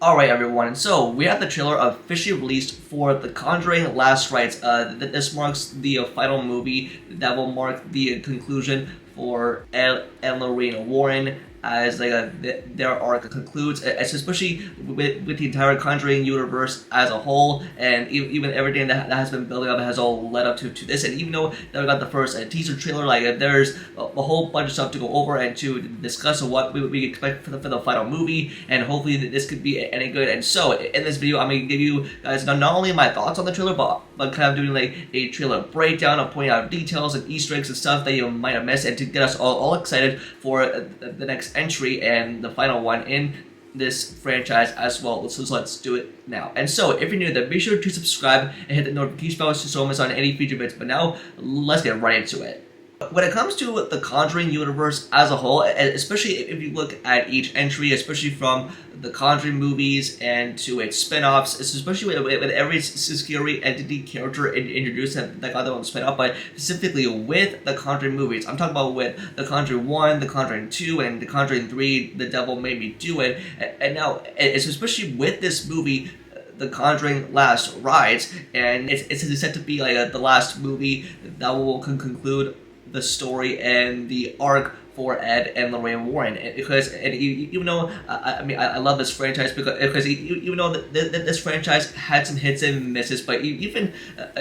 Alright everyone, so we have the trailer officially released for The Conjuring Last Rites. This marks the final movie that will mark the conclusion for Ed and Lorraine Warren as their arc concludes, especially with the entire Conjuring universe as a whole, and even everything that has been building up has all led up to this. And even though that we got the first teaser trailer, there's a whole bunch of stuff to go over and to discuss what we expect for the final movie, and hopefully this could be any good. And so in this video, I'm going to give you guys not only my thoughts on the trailer, but kind of doing like a trailer breakdown of pointing out details and Easter eggs and stuff that you might have missed, and to get us all excited for the next entry and the final one in this franchise as well. So let's do it now. And so if you're new to that, be sure to subscribe and hit the notification bell so you don't miss on any future bits. But now let's get right into it. When it comes to the Conjuring universe as a whole, especially if you look at each entry, especially from the Conjuring movies and to its spin-offs, especially with every scary entity character introduced that got their own spin-off, but specifically with the Conjuring movies. I'm talking about with The Conjuring 1, The Conjuring 2, and The Conjuring 3, The Devil Made Me Do It. And now, it's especially with this movie, The Conjuring Last Rites, and it's said to be like the last movie that will conclude the story and the arc for Ed and Lorraine Warren, because even though I love this franchise because even though this franchise had some hits and misses, but even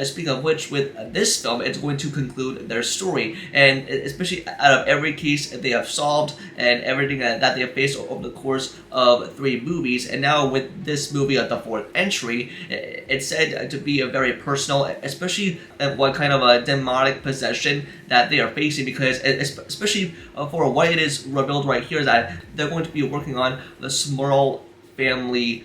speaking of which, with this film, it's going to conclude their story, and especially out of every case they have solved and everything that they have faced over the course of 3 movies, and now with this movie at the 4th entry, it's said to be a very personal, especially what kind of a demonic possession that they are facing, because especially for what it is revealed right here is that they're going to be working on the Smurl family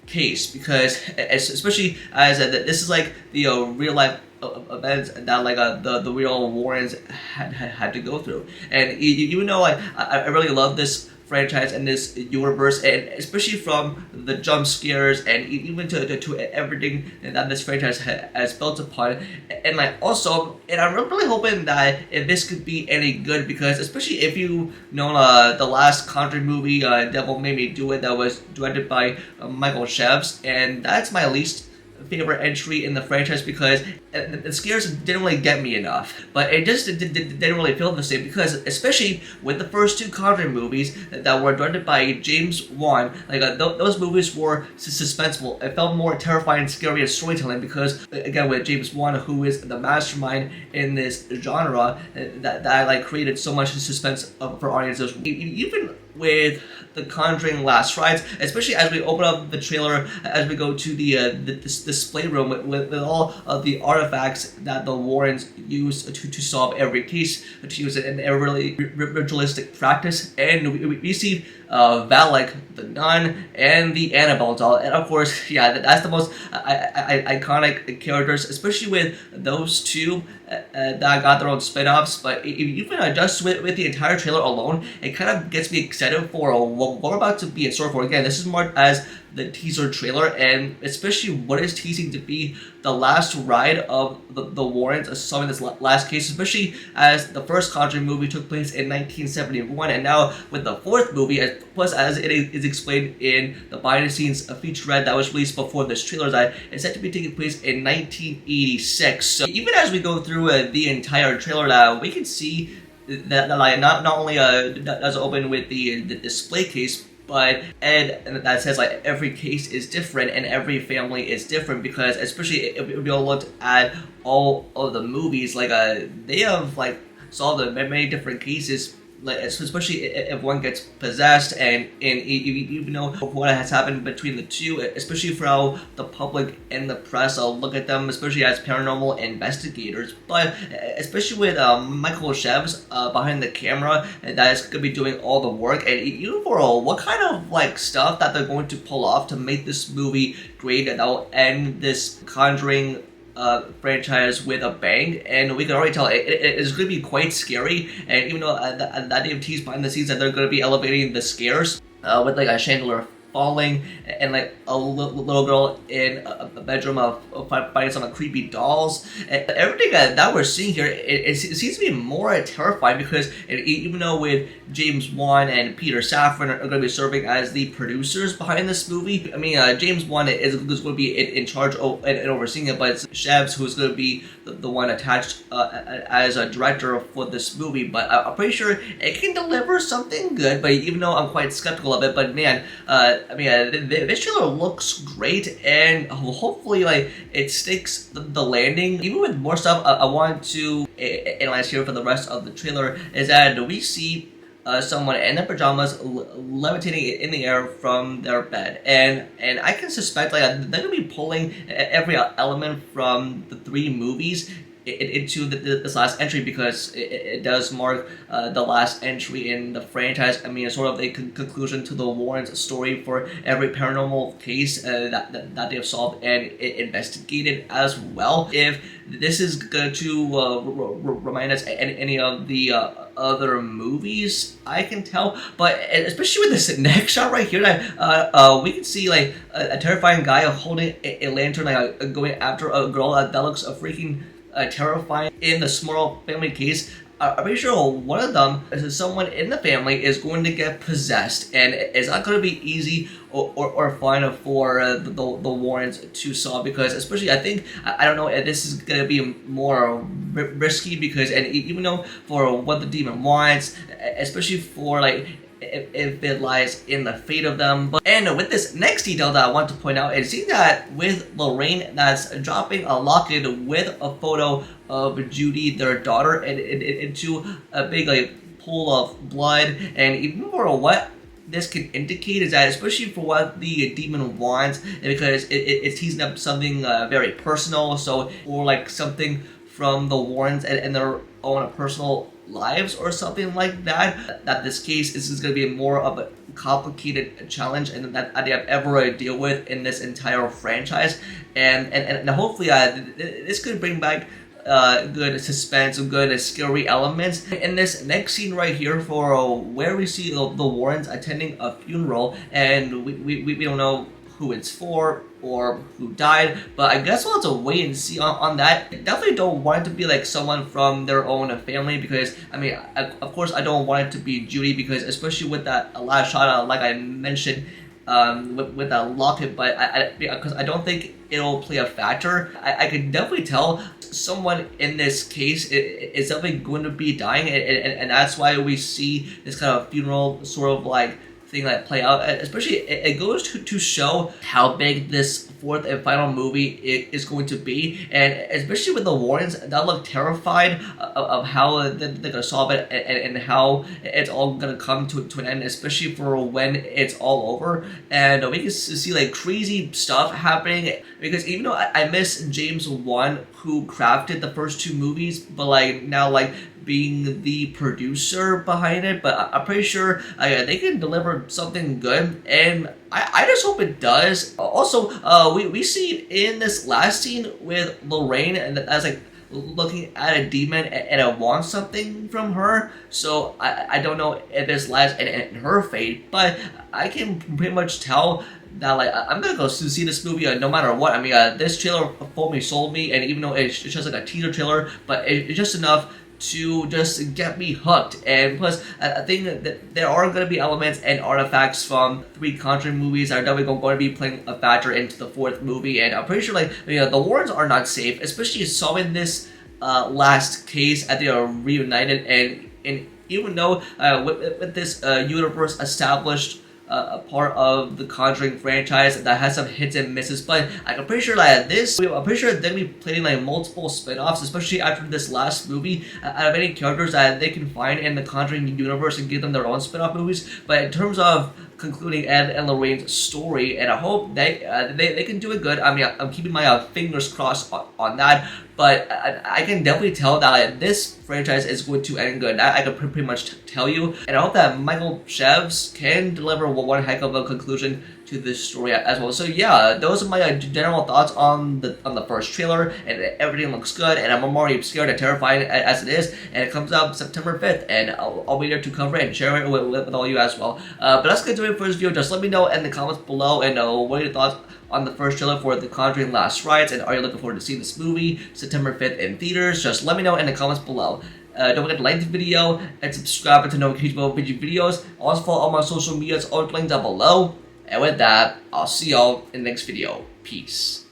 case, because especially as this is like the real life events that the real Warrens had to go through. And even though I really love this franchise and this universe, and especially from the jump scares and even to everything that this franchise has built upon, and I'm really hoping that if this could be any good, because especially if you know the last Conjuring movie, Devil Made Me Do It, that was directed by Michael Shevs, and that's my least favorite entry in the franchise, because the scares didn't really get me enough, but it just didn't really feel the same, because especially with the first 2 Conjuring movies that were directed by James Wan, those movies were suspenseful. It felt more terrifying and scary as storytelling, because again with James Wan, who is the mastermind in this genre, that created so much suspense for audiences. Even with The Conjuring Last Rites, especially as we open up the trailer, as we go to the display room with all of the artifacts that the Warrens use to solve every case, to use it in a really ritualistic practice, and we see Valak, the nun, and the Annabelle doll, and of course, yeah, that's the most iconic characters, especially with those 2 that got their own spin-offs. But even just with the entire trailer alone, it kind of gets me excited for what we're about to be in store for. Again, this is marked as the teaser trailer, and especially what is teasing to be the last ride of the Warrens solving this last case, especially as the first Conjuring movie took place in 1971, and now with the 4th movie, plus as it is explained in the behind the scenes featurette that was released before this trailer, that it's set to be taking place in 1986. So even as we go through the entire trailer, we can see that not only does it open with the display case, but that says every case is different and every family is different, because especially if we all looked at all of the movies, they have solved many different cases, especially if one gets possessed, and even know what has happened between the 2, especially for how the public and the press look at them, especially as paranormal investigators. But especially with Michael Shevs behind the camera, that is going to be doing all the work, and even for what kind of stuff that they're going to pull off to make this movie great, that will end this Conjuring franchise with a bang, and we can already tell it is going to be quite scary. And even though that they have teased behind the scenes that they're going to be elevating the scares with a chandelier falling, and like a little girl in a bedroom fighting some creepy dolls. And everything that we're seeing here, it seems to be more terrifying because even though with James Wan and Peter Safran are going to be serving as the producers behind this movie, I mean, James Wan is going to be in charge and overseeing it, but it's Shevs who's going to be the one attached as a director for this movie. But I'm pretty sure it can deliver something good. But even though I'm quite skeptical of it, but man, I mean, this trailer looks great, and hopefully, like, it sticks the landing. Even with more stuff, I want to analyze here for the rest of the trailer is that we see someone in their pajamas levitating in the air from their bed, and I can suspect like they're gonna be pulling every element from the 3 movies into this last entry, because it does mark the last entry in the franchise. I mean, it's sort of a conclusion to the Warrens' story for every paranormal case that they have solved and investigated as well. If this is going to remind us any of the other movies, I can tell, but especially with this next shot right here, that we can see like a terrifying guy holding a lantern, like going after a girl that looks freaking terrifying. In the Small family case, I'm pretty sure one of them, someone in the family, is going to get possessed, and it's not going to be easy or fun for the Warrens to solve, because especially I don't know if this is going to be more risky, because and even though for what the demon wants, especially for like if it lies in the fate of them. But and with this next detail that I want to point out, it seems that with Lorraine that's dropping a locket with a photo of Judy, their daughter, into a big like pool of blood. And even for what this can indicate is that, especially for what the demon wants, because it's teasing up something very personal, so or like something from the Warrens and their own personal lives or something like that, that this case is going to be more of a complicated challenge and that they have ever deal with in this entire franchise. And hopefully this could bring back good suspense, good scary elements. In this next scene right here, for where we see the Warrens attending a funeral, and we don't know who it's for or who died, but I guess we'll have to wait and see on that. I definitely don't want it to be like someone from their own family, because I mean, of course I don't want it to be Judy, because especially with that last shot, like I mentioned, with that locket, but because I don't think it'll play a factor. I can definitely tell someone in this case is definitely going to be dying, and that's why we see this kind of funeral sort of like thing that play out. Especially it goes to show how big this 4th and final movie is going to be, and especially with the Warrens that look terrified of how they're gonna solve it, and how it's all gonna come to an end, especially for when it's all over. And we can see like crazy stuff happening, because even though I miss James Wan, who crafted the first 2 movies, but like now like being the producer behind it, but I'm pretty sure they can deliver something good, and I just hope it does. Also, we see in this last scene with Lorraine, and that's like looking at a demon and it wants something from her, so I don't know if this lies in her fate, but I can pretty much tell that like I'm gonna go see this movie no matter what. I mean, this trailer fully sold me, and even though it's just like a teaser trailer, but it's just enough to just get me hooked. And plus, I think that there are going to be elements and artifacts from 3 Conjuring movies that are definitely going to be playing a factor into the 4th movie. And I'm pretty sure, like, you know, the Warrens are not safe, especially solving this last case as they are reunited. And even though with this universe established, a part of the Conjuring franchise that has some hits and misses, but I'm pretty sure that I'm pretty sure they're gonna be planning like multiple spin-offs, especially after this last movie, out of any characters that they can find in the Conjuring universe and give them their own spin-off movies. But in terms of concluding Ed and Lorraine's story, and I hope they can do it good. I mean, I'm keeping my fingers crossed on that, but I can definitely tell that this franchise is going to end good. I can pretty much tell you, and I hope that Michael Shevs can deliver one heck of a conclusion to to this story as well. So yeah, those are my general thoughts on the first trailer, and everything looks good, and I'm already scared and terrified as it is, and it comes out September 5th, and I'll be there to cover it and share it with all you as well. But let's get to it for this video. Just let me know in the comments below, and what are your thoughts on the first trailer for The Conjuring Last Rites, and are you looking forward to seeing this movie September 5th in theaters? Just let me know in the comments below. Don't forget to like the video and subscribe to notifications about future videos. Also follow all my social medias, all linked down below. And with that, I'll see y'all in the next video. Peace.